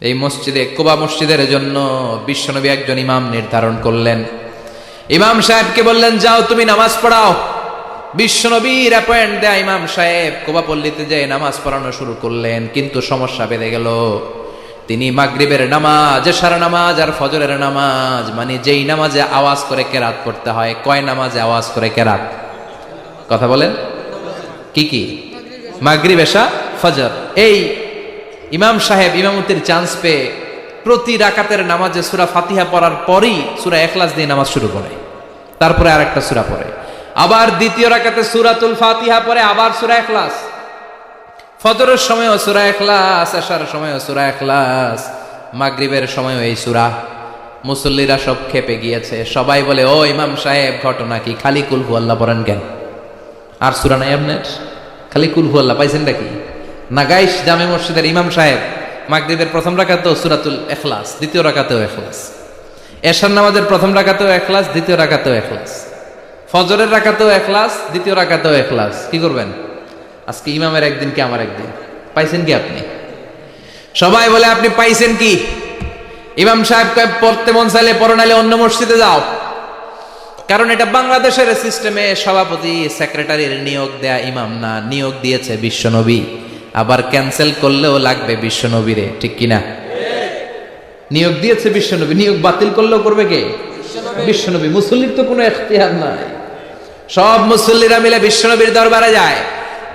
এই মসজিদে কুবা মসজিদের জন্য বিশ্বনবী একজন ইমাম নির্ধারণ করলেন। ইমাম সাহেবকে বললেন, যাও তুমি নামাজ পড়াও। বিশ্বনবীর অ্যাপয়েন্ট দেয়া ইমাম সাহেব কুবা পল্লীতে যেয়ে নামাজ পড়ানো শুরু করলেন। কিন্তু সমস্যা বেড়ে গেল। তিনি মাগরিবের নামাজ, এশার নামাজ আর ফজরের নামাজ, মানে যেই নামাজে আওয়াজ করে কেরাত পড়তে হয়, কয় নামাজে আওয়াজ করে কেরাত? কথা বলেন, কি কি? মাগরিব, এশা, ফজর। এই ইমাম সাহেব ইমামতির চান্স পেয়ে প্রতি রাকাতের নামাজে সূরা ফাতিহা পড়ার পরই সূরা ইখলাস দিয়ে নামাজ শুরু করে, তারপরে আরেকটা সূরা পড়ে, আবার দ্বিতীয় রাকাতে সূরাতুল ফাতিহা পড়ে, আবার সূরা ইখলাস। ফজরের সময়ও সূরা ইখলাস, এশার সময়ও সূরা ইখলাস, মাগরিবের সময়ও এই সূরা। মুসল্লিরা সব খেপে গিয়েছে। সবাই বলে, ও ইমাম সাহেব, ঘটনা কি? খালি কুল হু আল্লাহ পড়েন কেন? আর সূরা নাই আপনার? খালি কুল হু আল্লাহ পাইছেন নাকি? নাগাইশ জামে মসজিদের ইমাম সাহেব মাগরিবের প্রথম রাকাতেও সূরাতুল ইখলাস, দ্বিতীয় রাকাতেও ইখলাস, এশার নামাজের প্রথম রাকাতেও ইখলাস, দ্বিতীয় রাকাতেও ইখলাস, ফজরের রাকাতেও ইখলাস, দ্বিতীয় রাকাতেও ইখলাস। কি করবেন? আজকে ইমামের একদিন কি আমার একদিন। পাইছেন কি আপনি? সবাই বলে, আপনি পাইছেন কি? ইমাম সাহেব পড়তে মন চাইলে পড়ো, নাইলে অন্য মসজিদে যাও। কারণ এটা বাংলাদেশের সিস্টেমে সভাপতি সেক্রেটারির নিয়োগ দেয়া ইমাম না, নিয়োগ দিয়েছে বিশ্বনবী। আবার ক্যান্সেল করলেও লাগবে বিশ্বনবীরে, ঠিক কিনা? নিয়োগ দিয়েছে বিশ্বনবী, নিয়োগ বাতিল করলেও করবে কে? বিশ্বনবী। মুসল্লির তো কোনো এখতিয়ার নাই। সব মুসল্লিরা মিলে বিশ্বনবীর দরবারে যায়,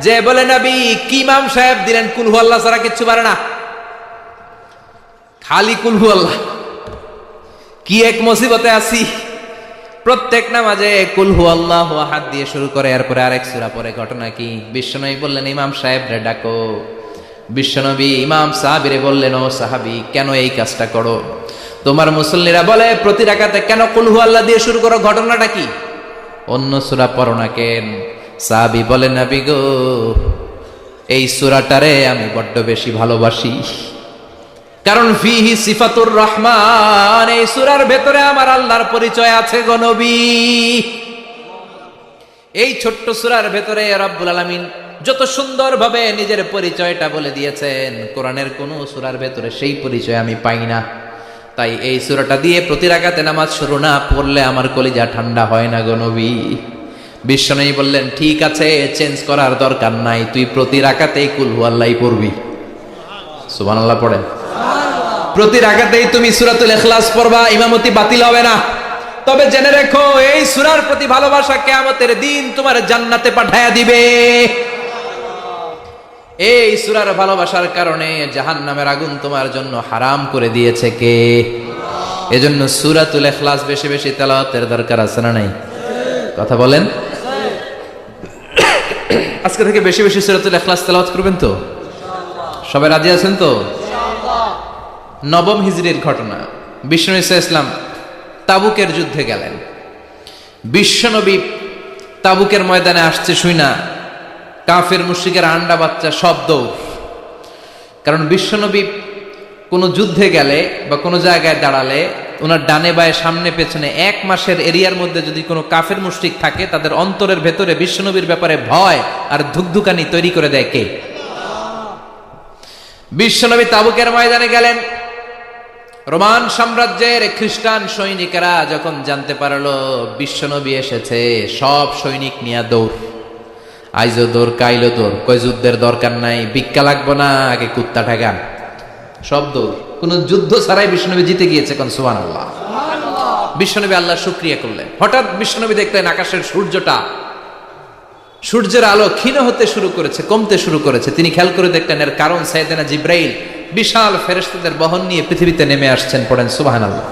যে বলে, নবী কি ইমাম সাহেব দিলেন, কুল হু আল্লাহ ছাড়া কিচ্ছু পারে না, খালি কুল হু আল্লাহ। কি এক মুসিবতে আছি। প্রত্যেক নামাজে কুল হু আল্লাহু আহাদ দিয়ে শুরু করে, এরপরে আরেক সূরা পড়ে। ঘটনা কি? বিশ্বনবী বললেন, ইমাম সাহেব রে ডাকো। বিশ্বনবী ইমাম সাহাবীরে বললেন, ও সাহাবী, কেন এই কাজটা করো? তোমার মুসল্লিরা বলে প্রতি রাকাতে কেন কুল হু আল্লাহ দিয়ে শুরু করো, ঘটনাটা কি? অন্য সূরা পড়ো না কেন? সাহাবী বলেন, নবী গো, এই সূরাটারে আমি বড্ড বেশি ভালোবাসি। কারণ ফিহি সিফাতুর রহমান, এই সূরার ভেতরে আমার আল্লাহর পরিচয় আছে গো নবী। এই ছোট্ট সূরার ভেতরে রব্বুল আলামিন যত সুন্দরভাবে নিজের পরিচয়টা বলে দিয়েছেন, কোরআনের কোন সূরার ভেতরে সেই পরিচয় আমি পাই না। তাই এই সূরাটা দিয়ে প্রতি রাকাতে নামাজ শুরু না পড়লে আমার কলিজা ঠান্ডা হয় না গো নবী। বিশ্বনবী বললেন, ঠিক আছে, চেঞ্জ করার দরকার নাই, তুই প্রতি রাকাতেই কুল হু আল্লাহই পড়বি। সুবহানাল্লাহ পড়েন। প্রতি রাকাতেই তুমি সূরাতুল ইখলাস পড়বা, ইমামতি বাতিল হবে না। তবে জেনে রেখো, এই সূরার প্রতি ভালোবাসা কিয়ামতের দিন তোমার জান্নাতে পাঠায়া দিবে। এই সূরার ভালোবাসার কারণে জাহান্নামের আগুন তোমার জন্য হারাম করে দিয়েছে কে? এজন্য সূরাতুল ইখলাস বেশি বেশি তেলাওয়াতের দরকার আছে না নাই? কথা বলেন। আজকে থেকে বেশি বেশি সূরাতুল ইখলাস তেলাওয়াত করবেন তো? সবাই রাজি আছেন তো? নবম হিজরির ঘটনা। বিশ্বনবী সাল্লাল্লাহু আলাইহি ওয়াসাল্লাম তাবুকের যুদ্ধে গেলেন। বিশ্বনবী তাবুকের ময়দানে আসছে শুইনা কাফের মুশরিকের আন্ডা বাচ্চা সব দৌড়। কারণ বিশ্বনবী কোনো যুদ্ধে গেলে বা কোনো জায়গায় দাঁড়ালে ওনার ডানে বায়ে সামনে পেছনে 1 মাসের এরিয়ার মধ্যে যদি কোনো কাফের মুশরিক থাকে, তাদের অন্তরের ভেতরে বিশ্বনবীর ব্যাপারে ভয় আর ধুকধুকানি তৈরি করে দেয় কে? বিশ্বনবী তাবুকের ময়দানে গেলেন। রোমান সাম্রাজ্যের খ্রিস্টান সৈনিকেরা যখন জানতে পারলো বিশ্বনবী এসেছে, সব সৈনিক নিয়ে দৌড়। আইজো দৌড়, কাইলো দৌড়, কই যুদ্ধের দরকার নাই, ভিক্ষা লাগবো না, আগে কুত্তা ঠেকান। সব দৌড়। কোন যুদ্ধ ছাড়াই বিশ্বনবী জিতে গিয়েছে। কোন সুবহানাল্লাহ। বিশ্বনবী আল্লাহর শুকরিয়া করলেন। হঠাৎ বিশ্বনবী দেখলেন আকাশের সূর্যের আলো ক্ষীণ হতে শুরু করেছে, কমতে শুরু করেছে। তিনি খেয়াল করে দেখলেন এর কারণ সাইয়েদনা জিবরাইল বিশাল ফেরেশতাদের বহন নিয়ে পৃথিবীতে নেমে আসছেন। পড়েন সুবহানাল্লাহ।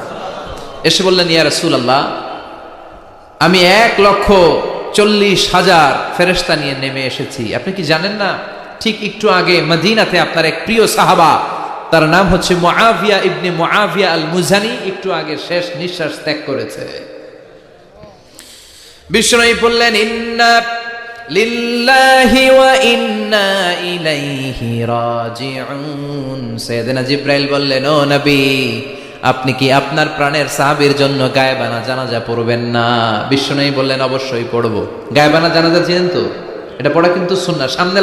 এসে বললেন, ইয়া রাসূলুল্লাহ, আমি 1,40,000 ফেরেশতা নিয়ে নেমে এসেছি। আপনি কি জানেন না, ঠিক একটু আগে মদিনাতে আপনার এক প্রিয় সাহাবা, তার নাম হচ্ছে মুআবিয়া ইবনে মুআবিয়া আল মুজানি, একটু আগে শেষ নিঃশ্বাস ত্যাগ করেছে। বিশ্বনবী বললেন, ইন্না লিল্লাহি ওয়া ইন্না ইলাইহি রাজিউন। সাইয়েদনা জিবরাইল বললেন, ও নবী, আপনি কি আপনার প্রাণের সাহাবীর জন্য গায়েবানা জানাজা পড়বেন না? বিশ্বনবী বললেন, অবশ্যই পড়ব। গায়েবানা জানাজা চিনেন তো? এটা পড়া কিন্তু সুন্নাহ। সামনে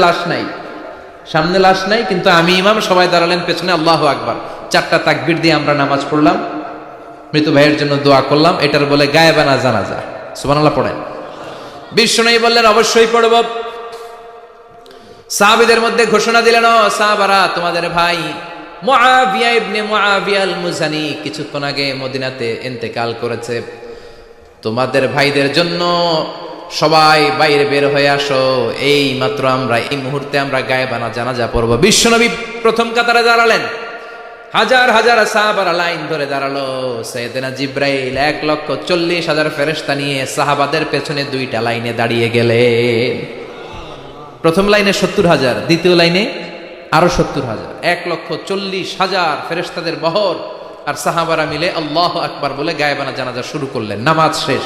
লাশ নাই, কিন্তু আমি ইমাম, সবাই দাঁড়ালেন পেছনে, আল্লাহু আকবার। 4টা তাকবীর দিয়ে আমরা নামাজ পড়লাম, মৃত ভাইয়ের জন্য দোয়া করলাম, এটার বলে গায়েবানা জানাজা। সুবহানাল্লাহ পড়েন। বিশ্বনবী বললেন অবশ্যই পড়ব। সাহাবীদের মধ্যে ঘোষণা দিলেন, ও সাহাবারা, তোমাদের ভাই মুআবিয়া ইবনে মুআবিয়া আল মুজানি কিছুক্ষণ আগে মদিনাতে ইন্তেকাল করেছে। তোমাদের ভাইদের জন্য সবাই বাইরে বের হয়ে আসো, এই মাত্র আমরা এই মুহূর্তে আমরা গায়েবানা জানাজা পড়ব। বিশ্বনবী প্রথম কাতারে দাঁড়ালেন, হাজার হাজার সাহাবারা লাইন ধরে দাঁড়ালো। সাইয়েদনা জিব্রাইল 1,40,000 ফেরেশতা নিয়ে সাহাবাদের পেছনে 2টা লাইনে দাঁড়িয়ে গেলেন। প্রথম লাইনে 70,000, দ্বিতীয় লাইনে আরো 70,000, 1,40,000 ফেরেশতাদের বহর। আর সাহাবারা মিলে আল্লাহু আকবার বলে গায়েবানা জানাজা শুরু করলেন। নামাজ শেষ।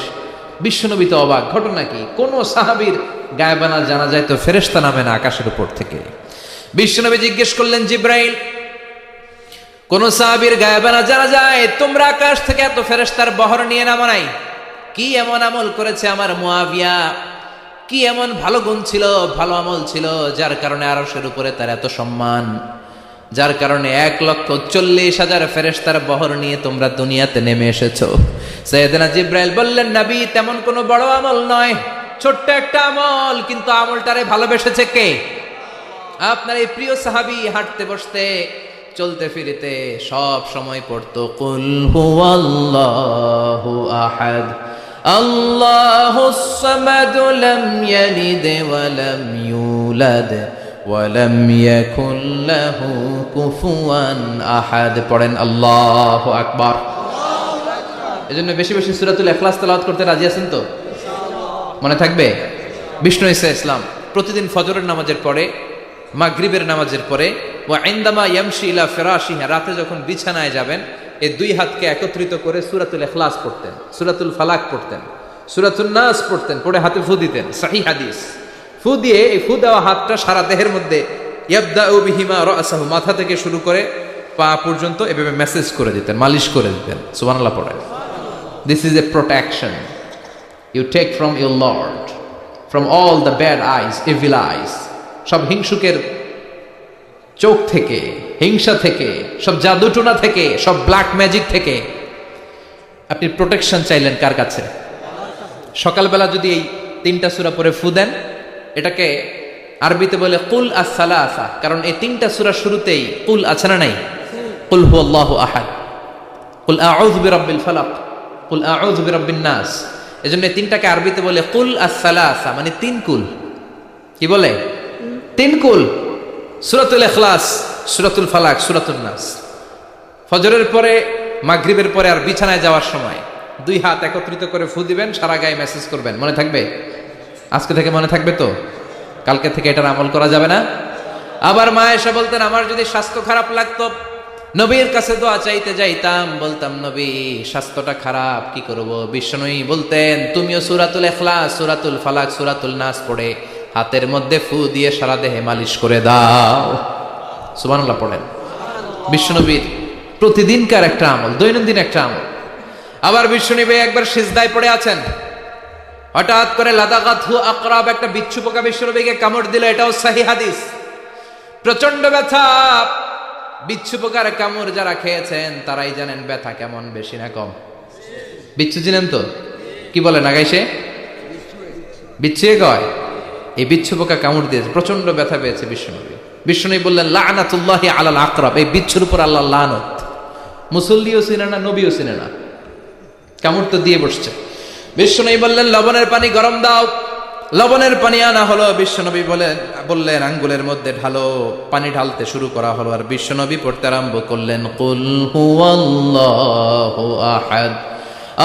বিশ্বনবী তো অবাক, ঘটনা কি? কোন সাহাবীর গায়েবানা জানাজায় তো ফেরেশতা নামে না আকাশের উপর থেকে। বিশ্বনবী জিজ্ঞেস করলেন, জিব্রাইল, কোন সাহাবীর গায়েবানা জানাজায় তোমরা আকাশ থেকে এত ফেরেশতার বহর নিয়ে নামো নাই? কি এমন আমল করেছে আমার মুআবিয়া? কি এমন ভালো গুণ ছিল, ভালো আমল ছিল, যার কারণে আরশের উপরে তার এত সম্মান, যার কারণে 1,40,000 ফেরেশতার বহর নিয়ে তোমরা দুনিয়াতে নেমে এসেছো? সাইয়েদনা জিব্রাইল বললেন, নবী, তেমন কোনো বড় আমল নয়, ছোট্ট একটা আমল, কিন্তু আমলটারে ভালোবেসেছে কে? আপনার এই প্রিয় সাহাবী হাঁটতে বসতে চলতে ফিরিতে সব সময় পড়তো কুল হুয়াল্লাহু আহাদ আল্লাহুস সামাদ লাম ইয়ালিদ ওয়া লাম ইউলাদ ওয়া লাম ইয়াকুল লাহু কুফুয়ান আহাদ। পড়েন আল্লাহু আকবার। এজন্য বেশি বেশি সূরাতুল ইখলাস তেলাওয়াত করতে রাজি আছেন তো? মনে থাকবে? বিষ্ণু ঈসা ইসলাম প্রতিদিন ফজরের নামাজের পরে, মাগরিবের নামাজের পরে, ওয়া ইনদামা ইয়ামশি ইলা ফিরাশিহি, রাতে যখন বিছানায় যাবেন, এই 2 হাতকে একত্রিত করে সূরাতুল ইখলাস পড়তেন, সূরাতুল ফালাক পড়তেন, সূরাতুন নাস পড়তেন, পড়ে হাতে ফু দিতেন। সহিহ হাদিস। ফু দিয়ে এই ফু দেওয়া হাতটা সারা দেহের মধ্যে ইয়াবদাউ বিহিমা রাসাহু, মাথা থেকে শুরু করে পা পর্যন্ত এভাবে মেসেজ করে দিতেন, মালিশ করে দিতেন। সুবহানাল্লাহ পড়েন। This is a protection you take from your lord, from all the bad eyes, evil eyes, সব হিংসুকের চোখ থেকে, হিংসা থেকে, সব জাদুটোনা থেকে, সব ব্ল্যাক ম্যাজিক থেকে আপনি প্রোটেকশন চাইলেন কার কাছে? সকালবেলা যদি এই 3টা সূরা পড়ে ফু দেন, এটাকে আরবিতে বলে কুল আস-সালাসা, কারণ এই 3টা সূরা শুরুতেই কুল আছে না নাই? কুল হুয়াল্লাহু আহাদ, কুল আউযু বিরাব্বিল ফালাক, কুল আউযু বিরাব্বিন নাস। এজন্য এই 3টাকে আরবিতে বলে কুল আস-সালাসা, মানে 3 কুল। কি বলে? 3 কুল। সূরাতুল ইখলাস, সূরাতুল ফালাক, সূরাতুন নাস। ফজরের পরে, মাগরিবের পরে আর বিছানায় যাওয়ার সময় 2 হাত একত্রিত করে ফু দিবেন, সারা গায়ে মেসেজ করবেন। মনে থাকবে? আজকে থেকে মনে থাকবে তো? কালকে থেকে এটার আমল করা যাবে না? আবার মা এসে বলতেন, আমার যদি স্বাস্থ্য খারাপ লাগতো, নবীর কাছে দোয়া চাইতে যাইতাম, বলতাম, নবী স্বাস্থ্যটা খারাপ, কি করব? বিশ্বনবী বলতেন, তুমিও সূরাতুল ইখলাস, সূরাতুল ফালাক, সূরাতুল নাস পড়ে হাতের মধ্যে ফু দিয়ে সারা দেহে মালিশ করে দাও। সুবহানাল্লাহ পড়েন। বিশ্বনবীর প্রতিদিনকার একটা আমল, দৈনন্দিন একটা আমল। আবার বিশ্বনবী একবার সিজদায় পড়ে আছেন, হঠাৎ করে লাদাগাতহু আকরাব, একটা বিচ্ছু পোকা বিশ্বনবীকে কামড় দিল। এটাও সহিহ হাদিস। প্রচন্ড ব্যথা। বিচ্ছু পোকার কামড় যারা খেয়েছেন তারাই জানেন ব্যথা কেমন, বেশি না কম? বিচ্ছু চিনেন তো? কি বলে না গাইছে? বিচ্ছুয়ে কয়। এই বিচ্ছু পোকা কামড় দিয়েছে, প্রচন্ড ব্যথা পেয়েছে বিশ্বনবী। বিশ্বনবী বললেন, লানাতুল্লাহি আলাল আকরাব, এই বিচ্ছুর উপর আল্লাহর লানত। মুসল্লিও চিনে না, নবীও চিনে না, কামড় তো দিয়ে বসছে। বিশ্বনবী বললেন, লবণের পানি গরম দাও। লবণের পানি আনা হলো। বিশ্বনবী বললেন, আঙ্গুলের মধ্যে ঢালো। পানি ঢালতে শুরু করা হলো, আর বিশ্বনবী পড়তে আরম্ভ করলেন, কুল হুয়াল্লাহু আহাদ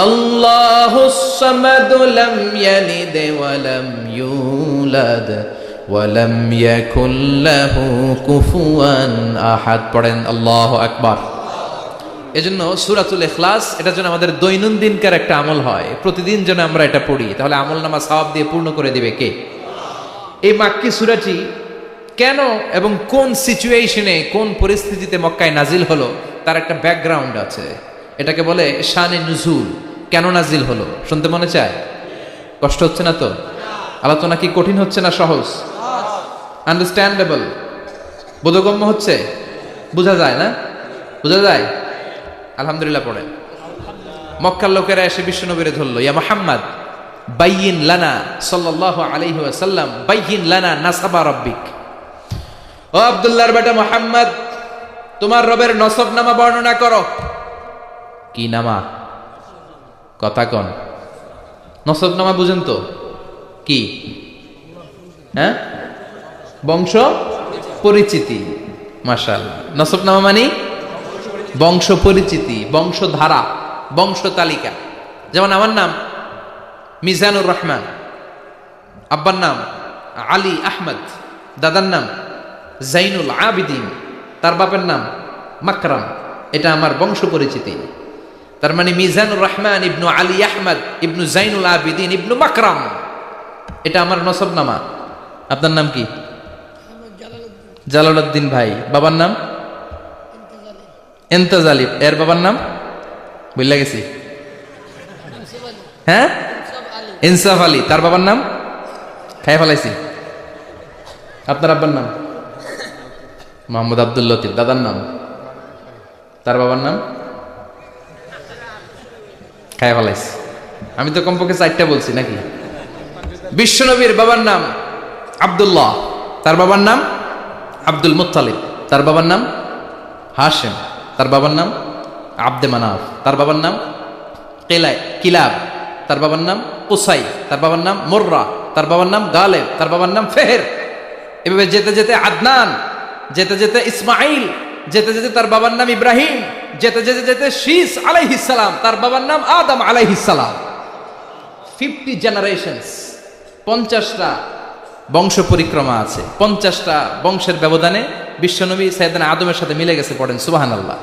আল্লাহুস সামাদ লাম ইয়ালিদ ওয়া লাম ইউলাদ ওয়া লাম ইয়াকুল লাহু কুফুয়ান আহাদ। পড়েন আল্লাহু আকবার। এজন্য সূরাতুল ইখলাস এটার জন্য আমাদের দৈনন্দিনকার একটা আমল হয়, প্রতিদিন যেন আমরা এটা পড়ি, তাহলে আমল নামা সওয়াব দিয়ে পূর্ণ করে দিবে কে? এই মাক্কি সূরাটি কেন এবং কোন সিচুয়েশনে, কোন পরিস্থিতিতে মক্কায় নাজিল হলো তার একটা ব্যাকগ্রাউন্ড আছে। এটাকে বলে শানে নুজুল। কেন নাজিল হলো শুনতে মনে চায়? কষ্ট হচ্ছে না তো? আলোচনা কি কঠিন হচ্ছে না সহজ? আন্ডারস্ট্যান্ডেবল, বোধগম্য হচ্ছে? বোঝা যায় না? বুঝা যায়? আলহামদুলিল্লাহ পড়েন। মক্কার লোকেরা এসে বিশ্বনবীরে ধরলো, ইয়া মুহাম্মদ বাইয়িন লানা সাল্লাল্লাহু আলাইহি ওয়াসাল্লাম বাইয়িন লানা নাসাবা রাব্বিক। ও আব্দুল্লাহর বেটা মুহাম্মদ, তোমার রবের নসবনামা বর্ণনা করো। কি নামা? কথা কন। নসবনামা বুঝেন তো কি? হ্যাঁ, বংশ পরিচিতি। মাশাআল্লাহ। নসবনামা মানে বংশ পরিচিতি, বংশধারা, বংশ তালিকা। যেমন আমার নাম মিজানুর রহমান, আব্বার নাম আলী আহমদ, দাদার নাম জাইনুল আবিদিন, তার বাপের নাম মাকরাম। এটা আমার বংশ পরিচিতি। তার মানে মিজানুর রহমান ইবনু আলী আহমদ ইবনু জাইনুল আবিদিন ইবনু মাকরাম, এটা আমার নসবনামা। আপনার নাম কি? জালালউদ্দিন ভাই। বাবার নাম ইন্তেজালি। এর বাবার নাম বুঝলা গেছি। হ্যাঁ, ইনসাফ আলী। তার বাবার নাম খাই ফেলাইছি। আপনার আব্বার নাম মোহাম্মদ আব্দুল লতিফ। দাদার নাম, তার বাবার নাম খাই ফেলাইছি। আমি তো কমপক্ষে 4টা বলছি নাকি? বিশ্বনবীর বাবার নাম আব্দুল্লাহ, তার বাবার নাম আব্দুল মুত্তালিব, তার বাবার নাম হাশেম, তার বাবার নাম আব্দে মানাফ, তার বাবার নাম কিলাব, তার বাবার নাম কুসাই, তার বাবার নাম মুররা, তার বাবার নাম গালেব, তার বাবার নাম ফেহের। এভাবে যেতে যেতে আদনান, যেতে যেতে ইসমাইল, যেতে যেতে তার বাবার নাম ইব্রাহিম, যেতে যেতে যেতে শীস আলাইহিস সালাম, তার বাবার নাম আদম আলাইহিস সালাম। 50 জেনারেশনস, 50টা বংশ পরিক্রমা আছে। 50টা বংশের ব্যবধানে বিশ্বনবী সাইয়েদনা আদমের সাথে মিলে গেছে। পড়েন সুবহানাল্লাহ।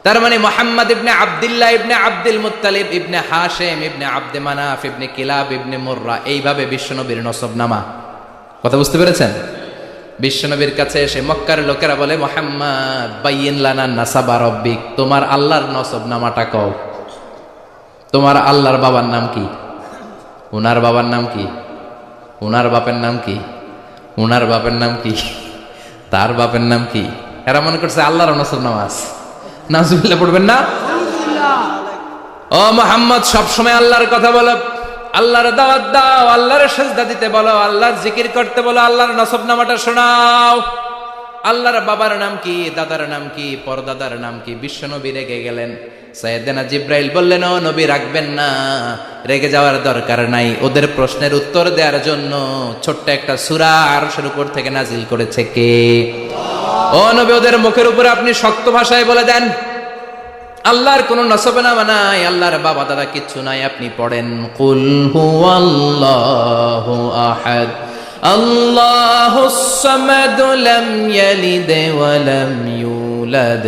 তার মানে মুহাম্মদ ইবনে আব্দুল্লাহ ইবনে আব্দুল মুত্তালিব ইবনে হাশেম ইবনে আব্দে মানাফ ইবনে কিলাব ইবনে মুররা, এইভাবে বিশ্বনবীর নসবনামা। কথা বুঝতে পেরেছেন? বিশ্বনবীর কাছে এসে মক্কার লোকেরা বলে, মুহাম্মদ বাইয়িন লানা নাসাবা রাব্বিক, তোমার আল্লাহর নসবনামাটা কও। তোমার আল্লাহর বাবার নাম কি? উনার বাবার নাম কি? উনার বাপের নাম কি? উনার বাপের নাম কি? তার বাপের নাম কি? এরা মনে করছে আল্লাহর নসবনামা আছে। নাউজুবিল্লাহ পড়বেন না? ও মুহাম্মদ, সবসময় আল্লাহর কথা বলো, আল্লাহর দাওয়াত দাও, আল্লাহর সিজদা দিতে বলো, আল্লাহর জিকির করতে বলো, আল্লাহর নসবনামাটা শোনাও। আল্লাহর বাবার নাম কি? দাদার নাম কি? পরদাদার নাম কি? বিশ্বনবী রেগে গেলেন। সাইয়েদনা জিব্রাইল বললেন, ও নবী রাখবেন না, রেগে যাওয়ার দরকার নাই। ওদের প্রশ্নের উত্তর দেওয়ার জন্য ছোট্ট একটা সূরা আরশের উপর থেকে নাজিল করেছে কে? ও নবী, ওদের মুখের উপরে আপনি শক্ত ভাষায় বলে দেন, আল্লাহর কোন নসবনামা নাই, আল্লাহর বাবা দাদা কিচ্ছু নাই। আপনি পড়েন, কুল হুয়াল্লাহু আহাদ আল্লাহুস সামাদ লাম ইয়ালিদ ওয়া লাম ইউলাদ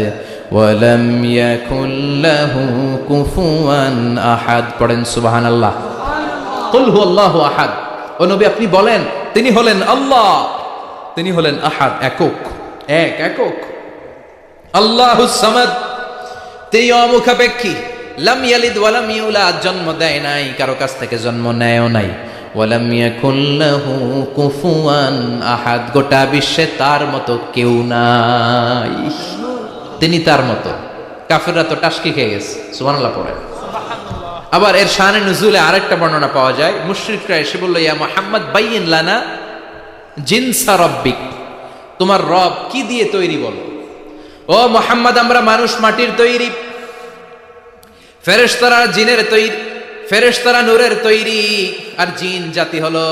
ওয়া লাম ইয়াকুল লাহু কুফুয়ান আহাদ। পড়েন সুবহানাল্লাহ। কুল হুয়াল্লাহু আহাদ। ও নবী, আপনি বলেন, তিনি হলেন আল্লাহ, তিনি হলেন আহাদ, একক, একক। আল্লাহুস সামাদ, তিনি অমুখাপেক্ষী। লাম ইয়ালিদ ওয়া লাম ইউলাদ, জন্ম দেয় নাই, কারো কাছ থেকে জন্ম নেয়ও নাই। ওয়া লাম ইয়াকুল লাহু কুফুয়ান আহাদ, গোটা বিশ্বে তার মতো কেউ নাই, তিনি তার মতো। কাফেররা তো টাসকি খেয়ে গেছে। সুবহানাল্লাহ পড়ে। আবার এর শানে নুজুলে আরেকটা বর্ণনা পাওয়া যায়। মুশরিকরা এসে বলল, ইয়া মুহাম্মদ বাইয়িন লানা জিনসা রাব্বিক, তোমার রব কি দিয়ে তৈরি বলো। ও মুহাম্মদ, আমরা মানুষ মাটির তৈরি, ফেরেশতারা জিনের তৈরি, ফেরেশতারা নূরের তৈরি, আর জিন জাতি হলো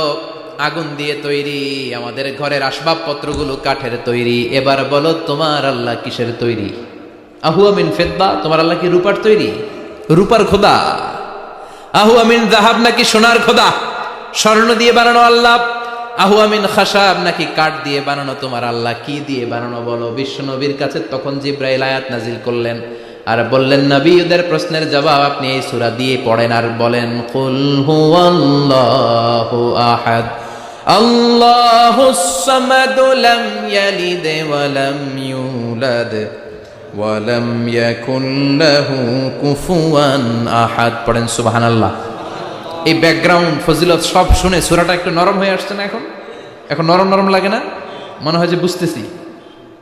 আগুন দিয়ে তৈরি। আমাদের ঘরের আসবাবপত্রগুলো কাঠের তৈরি। এবার বলো, তোমার আল্লাহ কিসের তৈরি? আহুয়া মিন ফিদ্দা, তোমার আল্লাহ কি রূপার তৈরি? রূপার খোদা? আহুয়া মিন যাহাব, নাকি সোনার খোদা, স্বর্ণ দিয়ে বানানো আল্লাহ? আহুয়া মিন খাশাব, নাকি কাঠ দিয়ে বানানো তোমার আল্লাহ? কি দিয়ে বানানো বলো? বিশ্বনবীর কাছে তখন জিব্রাইল আয়াত নাজিল করলেন আর বললেন, নবী, ওদের প্রশ্নের জবাব আপনি এই সূরা দিয়ে পড়েন আর বলেন, কুল হুয়াল্লাহু আহাদ আল্লাহুস সামাদ লাম ইয়ালিদ ওয়া লাম ইউলাদ ওয়া লাম ইয়াকুল লাহু কুফুয়ান আহাদ। পড়েন সুবহানাল্লাহ। এই ব্যাকগ্রাউন্ড ফজিলত সব শুনে সূরাটা একটু নরম হয়ে আসছে না? এখন নরম নরম লাগে না? মনে হয় যে বুঝতেছি,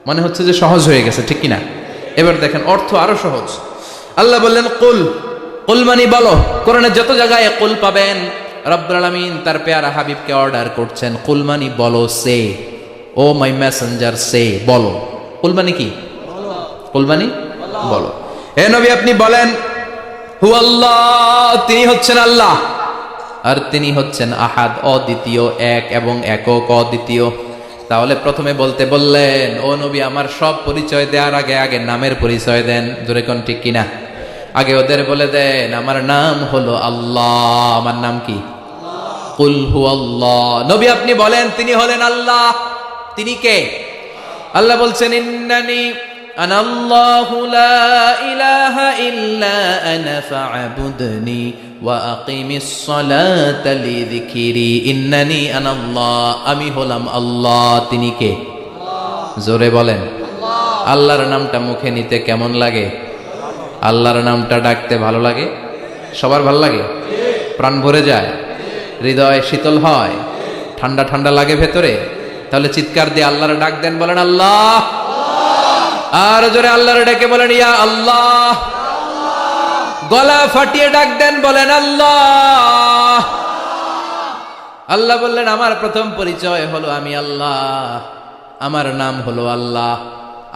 মনে হচ্ছে যে সহজ হয়ে গেছে, ঠিক কিনা? এবার দেখেন অর্থ আরো সহজ। আল্লাহ বললেন কুল, কুল মানে বলো। কোরআনের যত জায়গায় কুল পাবেন, রব্বুল আলামিন তার পেয়ারা হাবিবকে অর্ডার করছেন কুল মানে বলো, সে ও মাই মেসেঞ্জার সে বলো। কুল মানে কি? কুল মানে বলো। হে নবী আপনি বলেন হু আল্লাহ, তিনি হচ্ছেন আল্লাহ, আর তিনি হচ্ছেন আহাদ, অদ্বিতীয়, এক এবং একক, অদ্বিতীয়। তাহলে প্রথমে বলতে বললেন ও নবী আমার সব পরিচয় দেওয়ার আগে আগে নামের পরিচয় দেন। জোরে কোন ঠিক কিনা? আগে ওদের বলে দেন আমার নাম হলো আল্লাহ। আমার নাম কি? কুল হু আল্লাহ। নবী আপনি বলেন তিনি হলেন আল্লাহ। তিনি কে? আল্লাহ বলছেন ইন্নানি আনা আল্লাহু লা ইলাহা ইল্লা আনা ফা'বুদনি ওয়া আকিমিস সালাতা লিযিকরি। ইন্নানি আনা আল্লাহ, আমি হলাম আল্লাহ। তিনি কে? জোরে বলেন। আল্লাহর নামটা মুখে নিতে কেমন লাগে? আল্লাহর নামটা ডাকতে ভালো লাগে? সবার ভালো লাগে? প্রাণ ভরে যায়, হৃদয় শীতল হয়, ঠান্ডা ঠান্ডা লাগে ভেতরে। তাহলে চিৎকার দিয়ে আল্লাহর ডাক দেন, বলেন আল্লাহ। আর জোরে আল্লাহর ডেকে বলেন ইয়া আল্লাহ। গলা ফাটিয়ে ডাক দেন, বলেন আল্লাহ। আল্লাহ বললেন আমার প্রথম পরিচয় হলো আমি আল্লাহ, আমার নাম হলো আল্লাহ।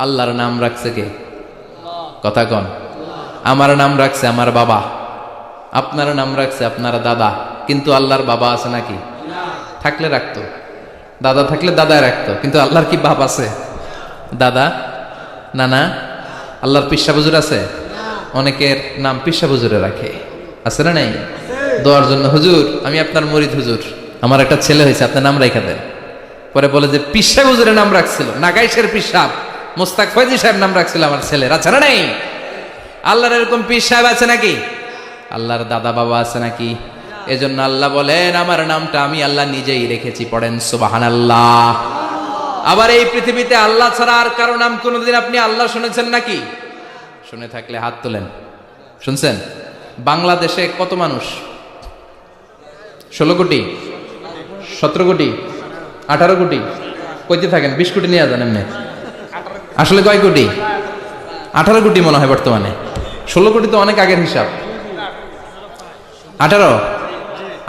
আল্লাহর নাম রাখছে কে? কথা কন। আমার নাম রাখছে আমার বাবা, আপনার নাম রাখছে আপনার দাদা। কিন্তু আল্লাহর বাবা আছে নাকি? থাকলে রাখতো, দাদা থাকলে দাদায় রাখতো। কিন্তু আল্লাহর কি বাপ আছে? দাদা, নানা? আল্লাহর পিসা হুজুর আছে? অনেকের নাম পিসা হুজুরে রাখে, আছে না নাই? দোয়ার জন্য হুজুর আমি আপনার মুরিদ হুজুর, আমার একটা ছেলে হয়েছে, আপনার নাম রাখা দেন। পরে বলে যে পিসা হুজুরের নাম রাখছিল, নাগাইশের পিসাব মোস্তাক ফয়জি সাহেব নাম রাখছিল আমার ছেলের, আছে না নাই? আল্লাহর এরকম পীর সাহেব আছে নাকি? আল্লাহর দাদা বাবা আছে নাকি? এজন্য আল্লাহ বলেন আমার নামটা আমি আল্লাহ নিজেই রেখেছি। পড়েন সুবহানাল্লাহ। আবার এই পৃথিবীতে আল্লাহ ছাড়া আর কারো নাম কোনোদিন আপনি আল্লাহ শুনেছেন নাকি? শুনে থাকলে হাত তোলেন। শুনছেন? বাংলাদেশে কত মানুষ? 16 কোটি, 17 কোটি, 18 কোটি? কইতে থাকেন 20 কোটি নিয়ে যান এমনি। আসলে কয় কোটি? 18 কোটি মনে হয় বর্তমানে। 16 কোটি তো অনেক আগের হিসাব।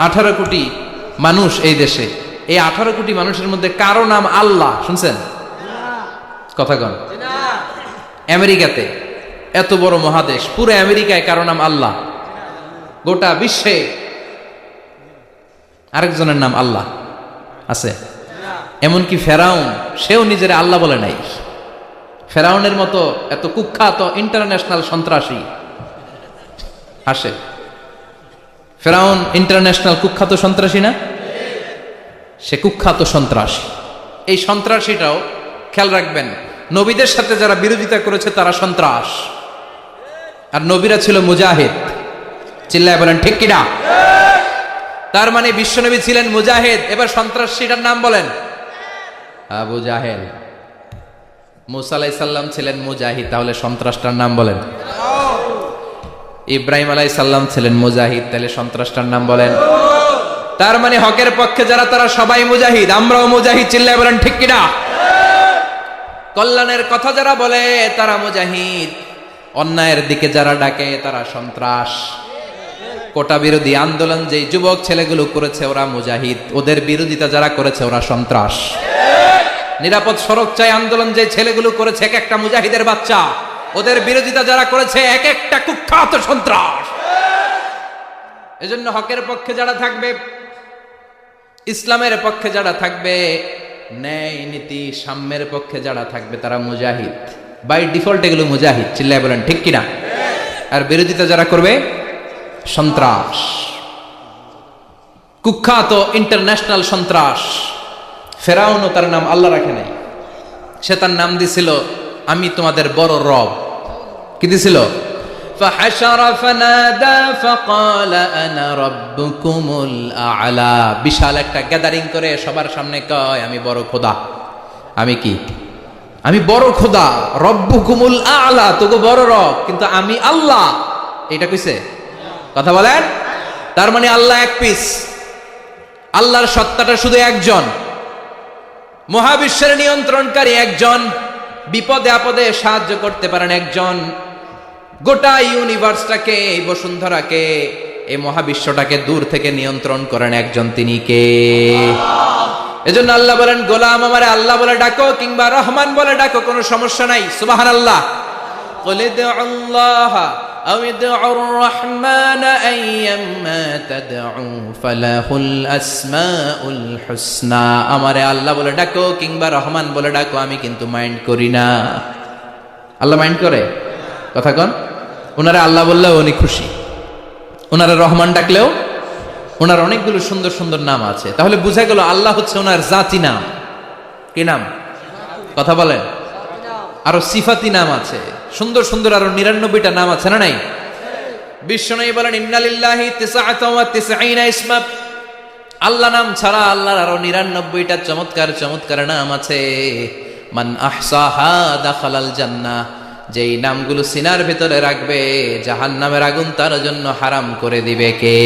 18 কোটি মানুষ এই দেশে। এই 18 কোটি মানুষের মধ্যে কারো নাম আল্লাহ শুনছেন? কথা কন। আমেরিকাতে, এত বড় মহাদেশ, পুরো আমেরিকায় কারো নাম আল্লাহ? গোটা বিশ্বে আরেকজনের নাম আল্লাহ আছে? এমনকি ফেরাউন, সেও নিজের আল্লাহ বলে নাই। ফেরাউনের মতো এত কুখ্যাত ইন্টারন্যাশনাল সন্ত্রাসী আসে। ফেরাউন ইন্টারন্যাশনাল কুখ্যাত সন্ত্রাসী না? সে কুখ্যাত সন্ত্রাসী। এই সন্ত্রাসীটাও খেয়াল রাখবেন, নবীদের সাথে যারা বিরোধিতা করেছে তারা সন্ত্রাস, আর নবীরা ছিল মুজাহিদ। চিল্লায় বলেন ঠিক কিনা? তার মানে বিশ্বনবী ছিলেন মুজাহিদ। এবার সন্ত্রাসীটার নাম বলেন। আবু জাহেল। মুসা আলাইহিস সালাম ছিলেন মুজাহিদ, তাহলে সন্ত্রাসটার নাম বলেন। ইব্রাহিম আলাইহিস সালাম ছিলেন মুজাহিদ, তাহলে সন্ত্রাসটার নাম বলেন। তার মানে হকের পক্ষে যারা তারা সবাই মুজাহিদ, আমরাও মুজাহিদ। চিল্লায় বলেন ঠিক কিনা? কল্যাণের কথা যারা বলে তারা মুজাহিদ, অন্যায়ের দিকে যারা ডাকে তারা সন্ত্রাস। কোটা বিরোধী আন্দোলন যেই যুবক ছেলেগুলো করেছে ওরা মুজাহিদ, ওদের বিরোধিতা যারা করেছে ওরা সন্ত্রাস। নিরাপদ সড়ক চাই আন্দোলন যে ছেলেগুলো করেছে এক একটা মুজাহিদের বাচ্চা, ওদের বিরোধিতা যারা করেছে এক একটা কুখ্যাত সন্ত্রাস। এজন্য হকের পক্ষে যারা থাকবে, ইসলামের পক্ষে যারা থাকবে, ন্যায় নীতি সাম্যের পক্ষে যারা থাকবে তারা মুজাহিদ। বাই ডিফল্ট এগুলো মুজাহিদ। চিল্লায় বলেন ঠিক কিনা? আর বিরোধিতা যারা করবে সন্ত্রাস, কুখ্যাত ইন্টারন্যাশনাল সন্ত্রাস। ফেরাউনও তার নাম আল্লাহ রাখে নাই, সে তার নাম দিছিল আমি তোমাদের বড় রব। কি দিছিল? فحشر فنادى فقال انا ربكم الاعلى। বিশাল একটা গ্যাদারিং করে সবার সামনে কয় আমি বড় খোদা। আমি কি? আমি বড় খোদা, রব্বুকুমুল আ'লা, তোগো বড় রব, কিন্তু আমি আল্লাহ। এটা কইছে? কথা বলেন। তার মানে আল্লাহ এক পিস, আল্লাহর সত্তাটা শুধু একজন, মহাবিশ্বের নিয়ন্ত্রণকারী একজন, বিপদে আপদে সাহায্য করতে পারেন একজন, গোটা ইউনিভার্সটাকে, এই বসুন্ধরাকে, এই মহাবিশ্বটাকে দূর থেকে নিয়ন্ত্রণ করেন একজন, তিনি কে? এজন্য আল্লাহ বলেন, গোলাম আমারে আল্লাহ বলে ডাকো কিংবা রহমান বলে ডাকো, কোনো সমস্যা নাই। সুবহানাল্লাহ। قل ادعوا الله أو ادعوا الرحمن أيما تدعوا فله الأسماء الحسنى। আমারে আল্লাহ বলে ডাকো কিংবা রহমান বলে ডাকো, আমি কিন্তু মাইন্ড করি না। আল্লাহ মাইন্ড করে? কথা কন। ওনারা আল্লাহ বললেও উনি খুশি, ওনারা রহমান ডাকলেও। ওনার অনেকগুলো সুন্দর সুন্দর নাম আছে, তাহলে বুঝা গেল আল্লাহ হচ্ছে ওনার জাতি নাম। কি নাম? কথা বলেন। আরো সিফাতি নাম আছে, সুন্দর সুন্দর আরো 99টা নাম আছে না নাই? বিশ্বনবী বলেন, ইন্নালিল্লাহি 99 ইসমা। আল্লাহ নাম ছাড়া আল্লাহর আরো 99টা চমৎকার চমৎকার নাম আছে। মান আহসাহা দাখালাল জান্নাহ। যেই নামগুলো সিনার ভিতরে রাখবে, জাহান্নামের আগুন তার জন্য হারাম করে দিবে কে?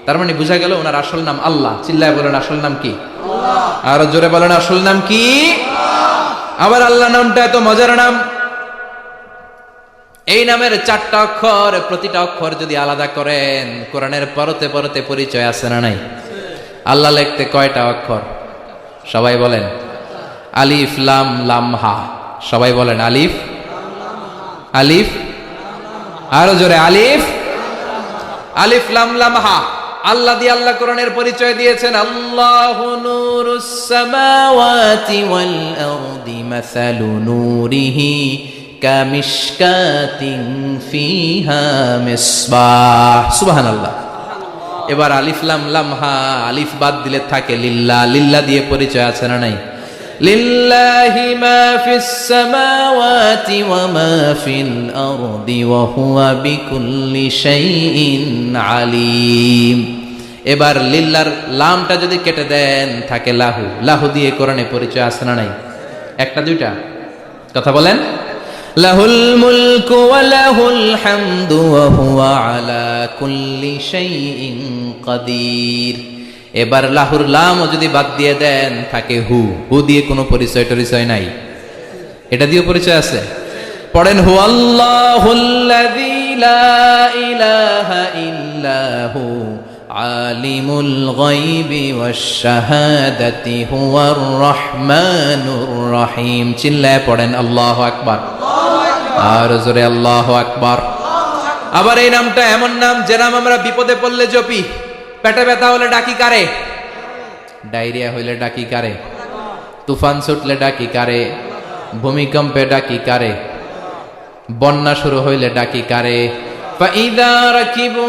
তার মানে বুঝা গেল ওনার আসল নাম আল্লাহ। চিল্লায় বলেন, আসল নাম কি? আল্লাহ। আরো জোরে বলেন, আসল নাম কি? আবার আল্লাহ নামটা এত মজার নাম, এই নামের 4টা অক্ষর, প্রতিটা অক্ষর যদি আলাদা করেন, কোরআনের পরতে পরতে পরিচয় আছে না নাই? আল্লাহ লিখতে কয়টা অক্ষর? সবাই বলেন। আলিফ লাম লাম হা। সবাই বলেন আলিফ, আলিফ, আরো জোরে আলিফ, আলিফ লাম লাম হা। আল্লাহ দিয়ে আল্লাহ কোরআনের পরিচয় দিয়েছেন, আল্লাহু নূরুস সামাওয়াতি ওয়াল আরদি মাসালু নূরিহি কামিশকাতিন ফিহা মিসবাহ। সুবহানাল্লাহ। এবার আলিফ লাম লাম হা, আলিফ বাদ দিলে থাকে লিল্লাহ। লিল্লাহ দিয়ে পরিচয় আছে না নাই? লিল্লাহি মা ফিস সামাওয়াতি ওয়া মা ফিল আরদি ওয়া হুয়া বিকুল্লি শাইইন আলিম। এবার লিল্লাহর লামটা যদি কেটে দেন থাকে লাহু। লাহু দিয়ে কোরআনে পরিচয় আছে না নাই? একটা দুইটা? কথা বলেন। লাহুল মুলকু ওয়া লাহুল হামদু ওয়া হুয়া আলা কুল্লি শাইইন কাদির। এবার লাহুর লামও যদি বাদ দিয়ে দেন থাকে হু। হু দিয়ে কোনো পরিচয় টরিচয় নাই, এটা দিয়ে পরিচয় আছে। পড়েন, হু আল্লাহুল্লাযী লা ইলাহা ইল্লাহু আলিমুল গায়বি ওয়াশ শাহাদাতি হুয়ার রহমানুর রহিম। চিল্লায় পড়েন আল্লাহু আকবার। আর জোরে আল্লাহু আকবার। আবার এই নামটা এমন নাম, যে নাম আমরা বিপদে পড়লে জপি। পেটে ব্যথা হলে ডাকি কারে? ডায়রিয়া হইলে ডাকি কারে? তুফান ছুটলে ডাকি কারে? ভূমিকম্পে ডাকি কারে? বন্যা শুরু হইলে ডাকি কারে? ফাইদা রাকিবু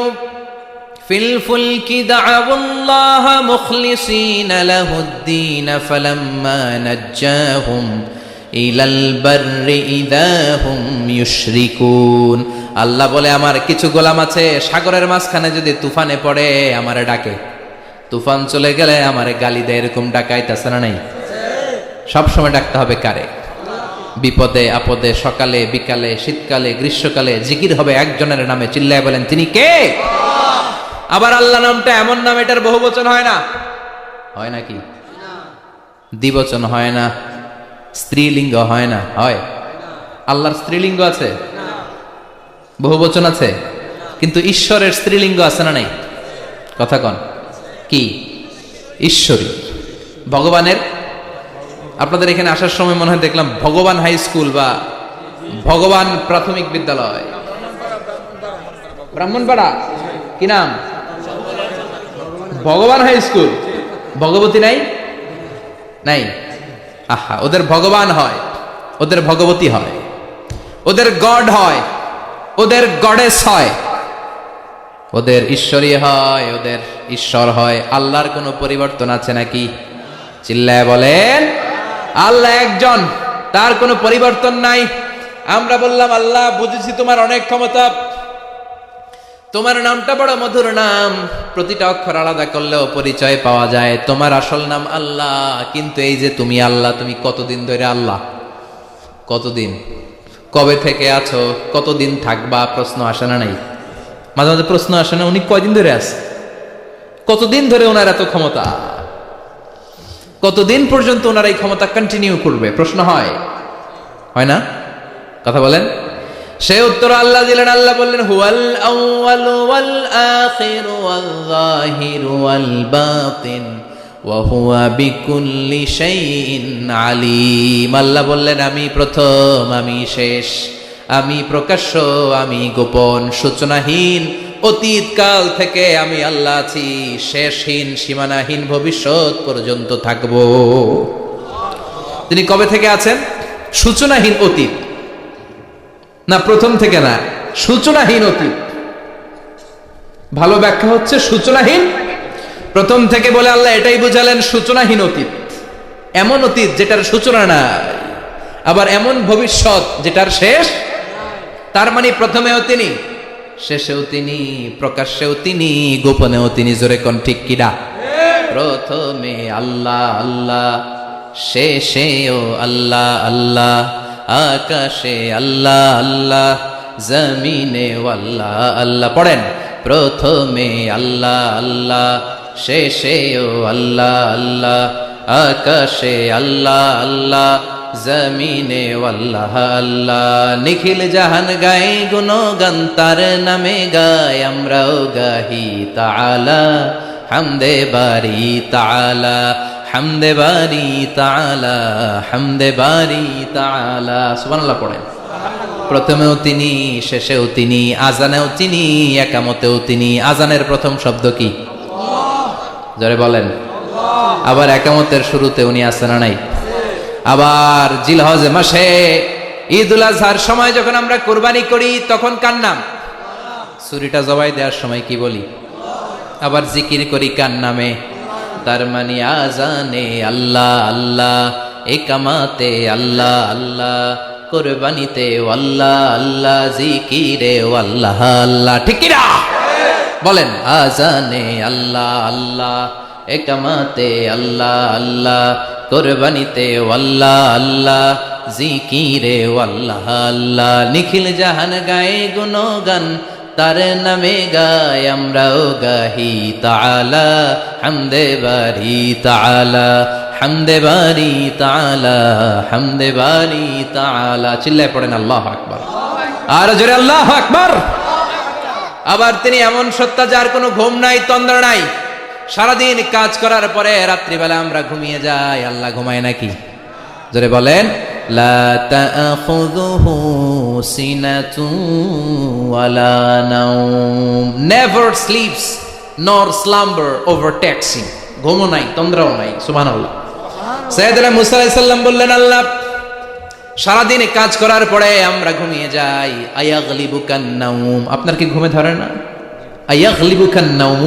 ফিল ফুলকি দা'আউল্লাহা মুখলিসিনা লাহুদ্দীন ফালাম্মা নাজ্জাহুম ইলাল বাররি ইযা হুম ইউশরিকুন। আল্লাহ বলে, আমার কিছু গোলাম আছে সাগরের মাঝখানে যদি তুফানে পড়ে আমারে ডাকে, তুফান চলে গেলে আমারে গালি দেয়। এরকম ডাকাইতেছে না নাই? সব সময় ডাকতে হবে কারে? বিপদে আপদে, সকালে বিকালে, শীতকালে গ্রীষ্মকালে জিকির হবে একজনের নামে। চিল্লায় বলেন, তিনি কে? আবার আল্লাহ নামটা এমন নাম, এটার বহুবচন হয় না। হয় নাকি? দ্বিবচন হয় না, স্ত্রীলিঙ্গ হয় না। হয়? আল্লাহর স্ত্রীলিঙ্গ আছে, বহুবচন আছে, কিন্তু ঈশ্বরের স্ত্রীলিঙ্গ আছে না নাই? কথা কন। কি? ঈশ্বরী। ভগবানের, আপনাদের এখানে আসার সময় মনে হয় দেখলাম ভগবান হাই স্কুল বা ভগবান প্রাথমিক বিদ্যালয়, ব্রাহ্মণপাড়া। কি নাম? ভগবান হাই স্কুল। ভগবতী নাই? নাই। আহা, ওদের ভগবান হয়, ওদের ভগবতী হয়, ওদের গড হয়, ওদের গডেস হয়, ওদের ঈশ্বরী হয়, ওদের ঈশ্বর হয়। আল্লাহর কোনো পরিবর্তন আছে নাকি? চিল্লায় বলেন, আল্লাহ একজন, তার কোনো পরিবর্তন নাই। আমরা বললাম, আল্লাহ বুঝেছি তোমার অনেক ক্ষমতা, তোমার নামটা বড় মধুর নাম, প্রতিটা অক্ষর আলাদা করলেও পরিচয় পাওয়া যায়। তোমার আসল নাম আল্লাহ, কিন্তু এই যে তুমি আল্লাহ, তুমি কতদিন ধরে আল্লাহ? কতদিন? কবে থেকে আছো? কতদিন থাকবা? প্রশ্ন আসে না নাই? মাঝে মাঝে প্রশ্ন আসে না, উনি কয়দিন ধরে আছে? কতদিন ধরে ওনার এত ক্ষমতা? কতদিন পর্যন্ত ওনারা এই ক্ষমতা কন্টিনিউ করবে? প্রশ্ন হয় না? কথা বলেন। সে উত্তর আল্লাহ দিলেন। আল্লাহ বললেন, হুয়াল আউয়ালু ওয়াল আখিরু ওয়াল যাহিরু ওয়াল বাতিন ওয়া হুয়া বিকুল্লি শাইইন আলিম। আল্লাহ বললেন, আমি প্রথম, আমি শেষ, আমি প্রকাশ্য, আমি গোপন, সূচনাহীন, অতীত কাল থেকে আমি আল্লাহ আছি, শেষহীন, সীমানাহীন, ভবিষ্যৎ পর্যন্ত থাকব। তিনি কবে থেকে আছেন? সূচনাহীন অতীত না, প্রথম থেকে না, সূচনাহীন অতীত। ভালো ব্যাখ্যা হচ্ছে সূচনাহীন প্রথম থেকে বলে আল্লাহ এটাই বুঝালেন সূচনাহীন অতীত। এমন অতীত যেটার সূচনা নাই, আবার এমন ভবিষ্যৎ যেটার শেষ। তার মানে প্রথমেও তিনি, শেষেও তিনি, প্রকাশ্যেও তিনি, গোপনেও তিনি। জোরে কোন ঠিক কিনা? প্রথমে আল্লাহ আল্লাহ, শেষেও আল্লাহ আল্লাহ, আকাশে আল্লাহ আল্লাহ, জমিনে আল্লাহ আল্লাহ। পড়েন, প্রথমে আল্লাহ আল্লাহ, শেষেও আল্লাহ আল্লাহ, আকাশে আল্লাহ আল্লাহ, জমিনে আল্লাহ আল্লাহ। নিখিল জাহান গায়ে গুণগান, তার নামে গায় আমরাও গাহি তাআলা, হামদে বারি তাআলা, হামদে বারি তাআলা, হামদে বারি তাআলা। সুবহানাল্লাহ পড়েন। প্রথমেও তিনি, শেষেও তিনি, আজানেও তিনি, একামতেও তিনি। আজানের প্রথম শব্দ কি? জোরে বলেন। আবার একামতের শুরুতে উনি আছেন না নাই? আবার জিলহজ মাসে ঈদুল আজহার সময় যখন আমরা কুরবানি করি তখন কার নাম? ছুরিটা জবাই দেওয়ার সময় কি বলি? আবার জিকির করি কার নামে? তার মানে আজানে আল্লাহ আল্লাহ, একামাতে আল্লাহ আল্লাহ, কুরবানিতে আল্লাহ আল্লাহ, জিকিরে আল্লাহ আল্লাহ। ঠিক কি না? বলেন, আজানে আল্লাহ আল্লাহ, একামাতে আল্লাহ আল্লাহ, কুরবানিতে আল্লাহ আল্লাহ, জিকিরে আল্লাহ আল্লাহ। নিখিল জাহান গায়ে গুণগান, তার নামে গায় আমরাও গাহি তাআলা, হামদে বারি তাআলা, হামদে বারি তাআলা, হামদে বারি তাআলা। চিল্লায় পড়েন আল্লাহু আকবার। আর জোরে আল্লাহু আকবার। আবার তিনি এমন সত্তা যার কোনো ঘুম নাই, তন্দ্রা নাই। সারাদিন কাজ করার পরে রাত্রিবেলা আমরা ঘুমিয়ে যাই, আল্লাহ ঘুমায় নাকি? জোরে বলেন। লা তাআখুযুহু সিনাতুন ওয়ালা নাওম, নেভার স্লিপস নর স্লাম্বার ওভারটেকস হিম। ঘুমও নাই, তন্দ্রাও নাই। সুবহানাল্লাহ। সাইয়েদনা মুসা আলাইহিস সালাম বললেন, আল্লাহ সারাদিন কাজ করার পরে আমরা ঘুমিয়ে যাই, আয়াগলিবুকান নাওম, আপনার কি ঘুমে ধরে না? আয়াগলিবুকান নাওম,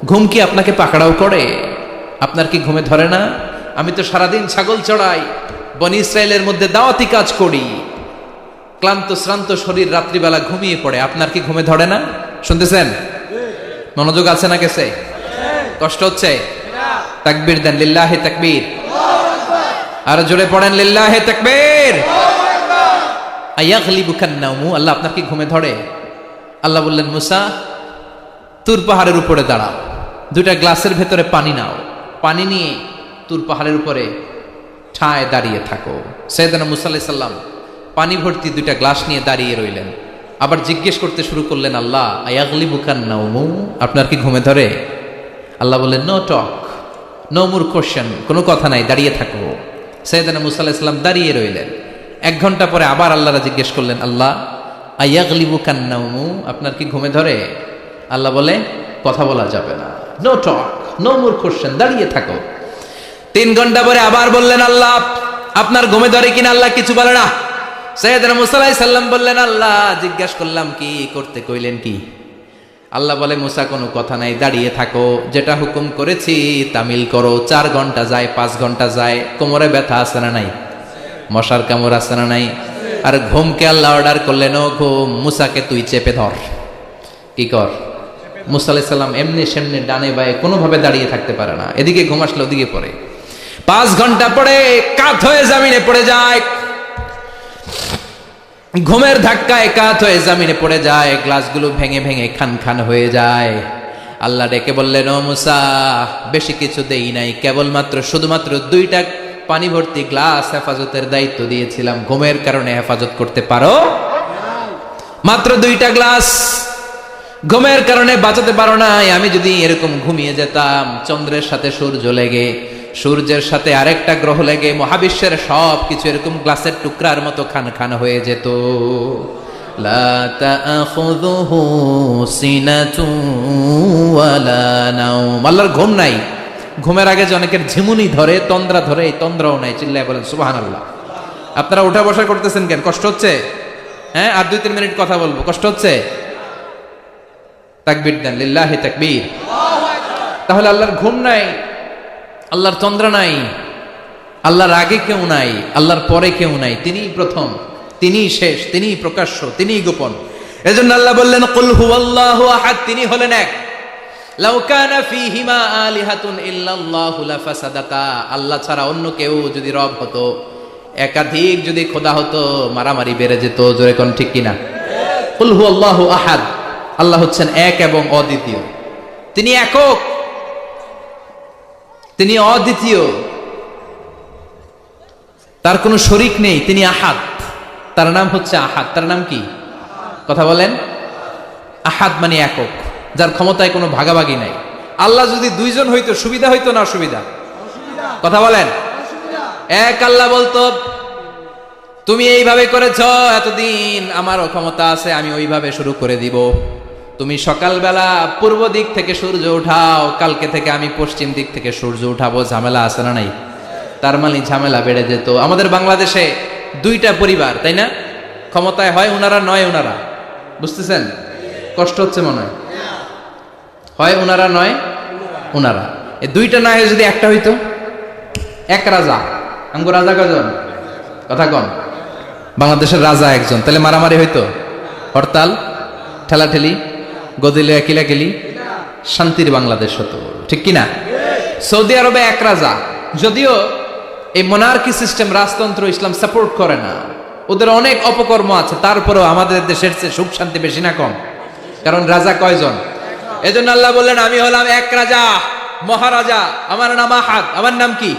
ঘুম কি আপনাকে পাকড়াও করে? আপনার কি ঘুমে ধরে না? আমি তো সারাদিন ছাগল চড়াই, বনি ইসরায়েলের মধ্যে দাওয়াতি কাজ করি, ক্লান্ত শ্রান্ত শরীর রাত্রিবেলা ঘুমিয়ে পড়ে, আপনার কি ঘুমে ধরে না? শুনতেছেন? মনোযোগ আছে না গেছে? কষ্ট হচ্ছে? তাকবীর দেন, লিল্লাহি তাকবীর। আর জোরে পড়েন, লিল্লাহি তাকবীর। আয়াগলিবুকান নাওম, আল্লাহ আপনার কি ঘুমে ধরে? আল্লাহ বললেন, মুসা তুর পাহাড়ের উপরে দাঁড়াও, দুইটা গ্লাসের ভেতরে পানি নাও, পানি নিয়ে তুর পাহাড়ের উপরে ঠায় দাঁড়িয়ে থাকো। সাইয়েদনা মুসা আলাইহিস সালাম পানি ভর্তি দুইটা গ্লাস নিয়ে দাঁড়িয়ে রইলেন। আবার জিজ্ঞেস করতে শুরু করলেন, আল্লাহ আয়াগলিবুকান নাওম, আপনার কি ঘুমে ধরে? আল্লাহ বললেন, no talk, no more question, কোনো কথা নাই, দাঁড়িয়ে থাকো। সাইয়েদনা মুসা আলাইহিস সালাম দাঁড়িয়ে রইলেন। 1 ঘন্টা পরে আবার আল্লাহরা জিজ্ঞেস করলেন, আল্লাহ আয়াগলিবুকান নাওম, আপনার কি ঘুমে ধরে? আল্লাহ বলে, কথা বলা যাবে না, no talk, no more question, দাঁড়িয়ে থাকো। 3 ঘন্টা পরে আবার বললেন, আল্লাহ আপনার ঘুমে ধরে কিনা? আল্লাহ কিছু বলে না। সাইয়েদনা মুসা আলাইহিস সালাম বললেন, আল্লাহ জিজ্ঞেস করলাম কি করতে কইলেন কি? আল্লাহ বলে, মুসা কোনো কথা নাই, দাঁড়িয়ে থাকো, যেটা হুকুম করেছি তামিল করো। 4 ঘন্টা যায়, 5 ঘন্টা যায়, কোমরে ব্যথা আছে না নাই? মশার কামড় আছে না নাই? আর ঘুমকে আল্লাহ অর্ডার করলেন, ও ঘুম, মুসাকে তুই চেপে ধর। কি কর? মুসা আলাইহিস সালাম এমনি সেমনি ডানে বায়ে কোনোভাবে দাঁড়িয়ে থাকতে পারে না, এদিকে ঘুম আসলে ওদিকে পড়ে। 5 ঘন্টা পরে কাত হয়ে জমিনে পড়ে যায়, ঘুমের ধাক্কায় কাত হয়ে জমিনে পড়ে যায়, গ্লাসগুলো ভেঙে ভেঙে খান খান হয়ে যায়। আল্লাহ ডেকে বললেন, ও মুসা, বেশি কিছু দেই নাই, কেবলমাত্র শুধুমাত্র 2টা পানি ভর্তি গ্লাস হেফাজতের দায়িত্ব দিয়েছিলাম। ঘুমের কারণে হেফাজত করতে পারো? মাত্র 2টা গ্লাস ঘুমের কারণে বাঁচাতে পারো নাই। আমি যদি এরকম ঘুমিয়ে যেতাম, চন্দ্রের সাথে সূর্য লেগে, সূর্যের সাথে আরেকটা গ্রহ লেগে মহাবিশ্বের সব কিছু এরকম গ্লাসের টুকরার মতো খান খান হয়ে যেত। লা তাখুযুহু সিনাতুন ওয়ালা নাওম। আল্লাহর ঘুম নাই। ঘুমের আগে যে অনেকের ঝিমুনি ধরে, তন্দ্রা ধরে, এই তন্দ্রাও নাই। চিল্লায় বলেন সুবহানাল্লাহ। আপনারা উঠা বসা করতেছেন কেন? কষ্ট হচ্ছে? হ্যাঁ, আর 2-3 মিনিট কথা বলবো, কষ্ট হচ্ছে? তাকবীর দেন, লিল্লাহি তাকবীর। তাহলে আল্লাহর ঘুম নাই, আল্লাহর তন্দ্রা নাই, আল্লাহর আগে কেউ নাই, আল্লাহর পরে কেউ নাই। তিনিই প্রথম, তিনিই শেষ, তিনিই প্রকাশ্য, তিনিই গোপন। এজন্য আল্লাহ বললেন, কুল হুয়াল্লাহু আহাদ, তিনি হলেন এক। লাউ কানা ফীহিমা আলিহাতুন ইল্লাল্লাহু লাফাসাদাতা। আল্লাহ ছাড়া অন্য কেউ যদি রব হতো, একাধিক যদি খোদা হতো, মারামারি বেড়ে যেত। জোরে কোন ঠিক কিনা? কুল হুয়াল্লাহু আহাদ, আল্লাহ হচ্ছেন এক এবং অদ্বিতীয়। তিনি একক, তিনি অদ্বিতীয়, তার কোনো শরীক নেই। তিনি আহাদ, তার নাম হচ্ছে আহাদ। তার নাম কি? কথা বলেন। আহাদ মানে একক, যার ক্ষমতায় কোনো ভাগাভাগি নাই। আল্লাহ যদি 2জন হইতো সুবিধা হইতো না অসুবিধা? কথা বলেন। এক আল্লাহ বলতো, তুমি এইভাবে করেছ এতদিন, আমারও ক্ষমতা আছে, আমি ওইভাবে শুরু করে দিব। তুমি সকালবেলা পূর্ব দিক থেকে সূর্য উঠাও, কালকে থেকে আমি পশ্চিম দিক থেকে সূর্য উঠাবো। ঝামেলা আছে না নাই? তার মানে ঝামেলা বেড়ে যেত। আমাদের বাংলাদেশে 2টা পরিবার, তাই না? ক্ষমতায় হয় উনারা, নয় উনারা। বুঝতেছেন? কষ্ট হচ্ছে মনে হয়। হয় উনারা, নয় উনারা। এই 2টা না হয়ে যদি একটা হইতো, এক রাজা। আমগো রাজা কজন? কথা কন। বাংলাদেশের রাজা একজন, তাহলে মারামারি হইতো, হরতাল, ঠেলাঠেলি, গদিলে কিলাকিলি, শান্তির বাংলাদেশ হতো। ঠিক কিনা? সৌদি আরবে এক রাজা। যদিও এই মোনার্কি সিস্টেম, রাজতন্ত্র, ইসলাম সাপোর্ট করে না, ওদের অনেক অপকর্ম আছে, তারপরেও আমাদের দেশের চেয়ে সুখ শান্তি বেশি না কম? কারণ রাজা কয়জন? এজন্য আল্লাহ বললেন, আমি হলাম এক রাজা, মহারাজা, আমার নাম আহাদ। আমার নাম কি?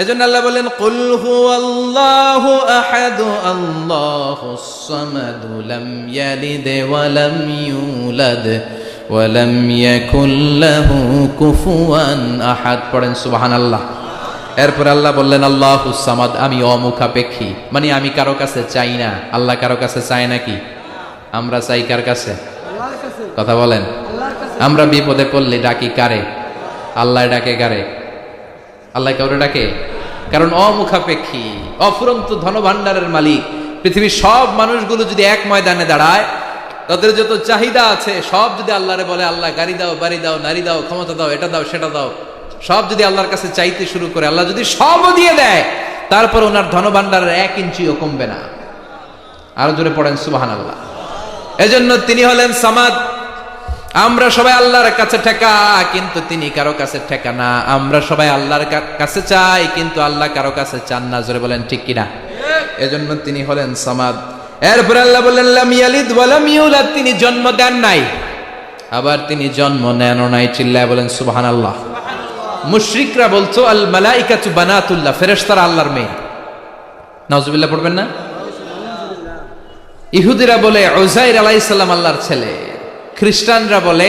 এজন্য আল্লাহ বললেন, কুল হুয়াল্লাহু আহাদ আল্লাহুস সামাদ লাম ইয়ালিদ ওয়া লাম ইউলাদ ওয়া লাম ইয়াকুল লাহু কুফুয়ান আহাদ। পড়েন সুবহানাল্লাহ। এরপর আল্লাহ বললেন, আল্লাহুস সামাদ, আমি অমুখাপেক্ষী, মানে আমি কারো কাছে চাই না। আল্লাহ কারো কাছে চায় নাকি? আমরা চাই কার কাছে? কথা বলেন। আমরা বিপদে পড়লে ডাকি কারে? আল্লাহ ডাকে কারে? আল্লাহ কাউরে ডাকে? কারণ অমুখাপেক্ষী, অফুরন্ত ধনভাণ্ডারের মালিক। পৃথিবীর সব মানুষগুলো যদি এক ময়দানে দাঁড়ায়, তাদের যত চাহিদা আছে সব যদি আল্লাহরে বলে, আল্লাহ গাড়ি দাও, বাড়ি দাও, নারী দাও, ক্ষমতা দাও, এটা দাও, সেটা দাও, সব যদি আল্লাহর কাছে চাইতে শুরু করে, আল্লাহ যদি সবও দিয়ে দেয়, তারপর ওনার ধনভাণ্ডারের 1 ইঞ্চিও কমবে না। আরো জোরে পড়েন সুবহানাল্লাহ। এজন্য তিনি হলেন সামাদ। আমরা সবাই আল্লাহর কাছে ঠেকা, কিন্তু তিনি কারো কাছে ঠেকা না। আমরা সবাই আল্লাহর কাছে চাই, কিন্তু আল্লাহ কারো কাছে চান না। জোরে বলেন ঠিক কিনা? এজন্য তিনি হলেন সামাদ। এরপর আল্লাহ বললেন, লাম ইয়ালিদ ওয়া লাম ইউলাদ, তিনি জন্ম দেন নাই, আবার তিনি জন্ম নেনও নাই। চিল্লায় বলেন সুবহানাল্লাহ। মুশরিকরা বলতো, আল মালাইকাতু বানাতুল্লাহ, ফেরেশতারা আল্লাহর মেয়ে। নাউজুবিল্লাহ পড়বেন না? ইহুদিরা বলে উযাইর আলাইহিস সালাম আল্লাহর ছেলে, খ্রিস্টানরা বলে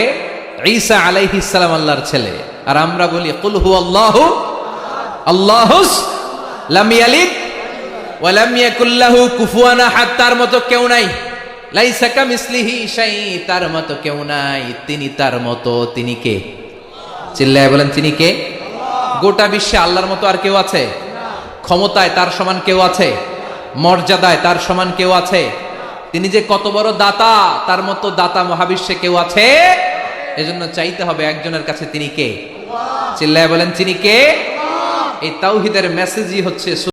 ঈসা আলাইহিস সালাম আল্লাহর ছেলে, আর আমরা বলি কুল হুয়াল্লাহু আল্লাহুস লাম ইয়ালিদ ওয়া লাম ইয়াকুল লাহু কুফুয়ান আহাদ। তার মতো কেউ নাই। লাইসা কামিসলিহি শাই, তার মতো কেউ নাই। তিনি তার মতো। তিনি কে? চিল্লায় বলেন, তিনি কে? গোটা বিশ্বে আল্লাহর মতো আর কেউ আছে? ক্ষমতায় তার সমান কেউ আছে? মর্যাদায় তার সমান কেউ আছে? তিনি যে কত বড় দাতা, তার মতো দাতা মহাবিশ্বে কেউ আছে? এজন্য চাইতে হবে একজনের কাছে। তিনি কে? চিল্লায় বলেন, তিনি কে? এই তাওহীদের মেসেজই হচ্ছে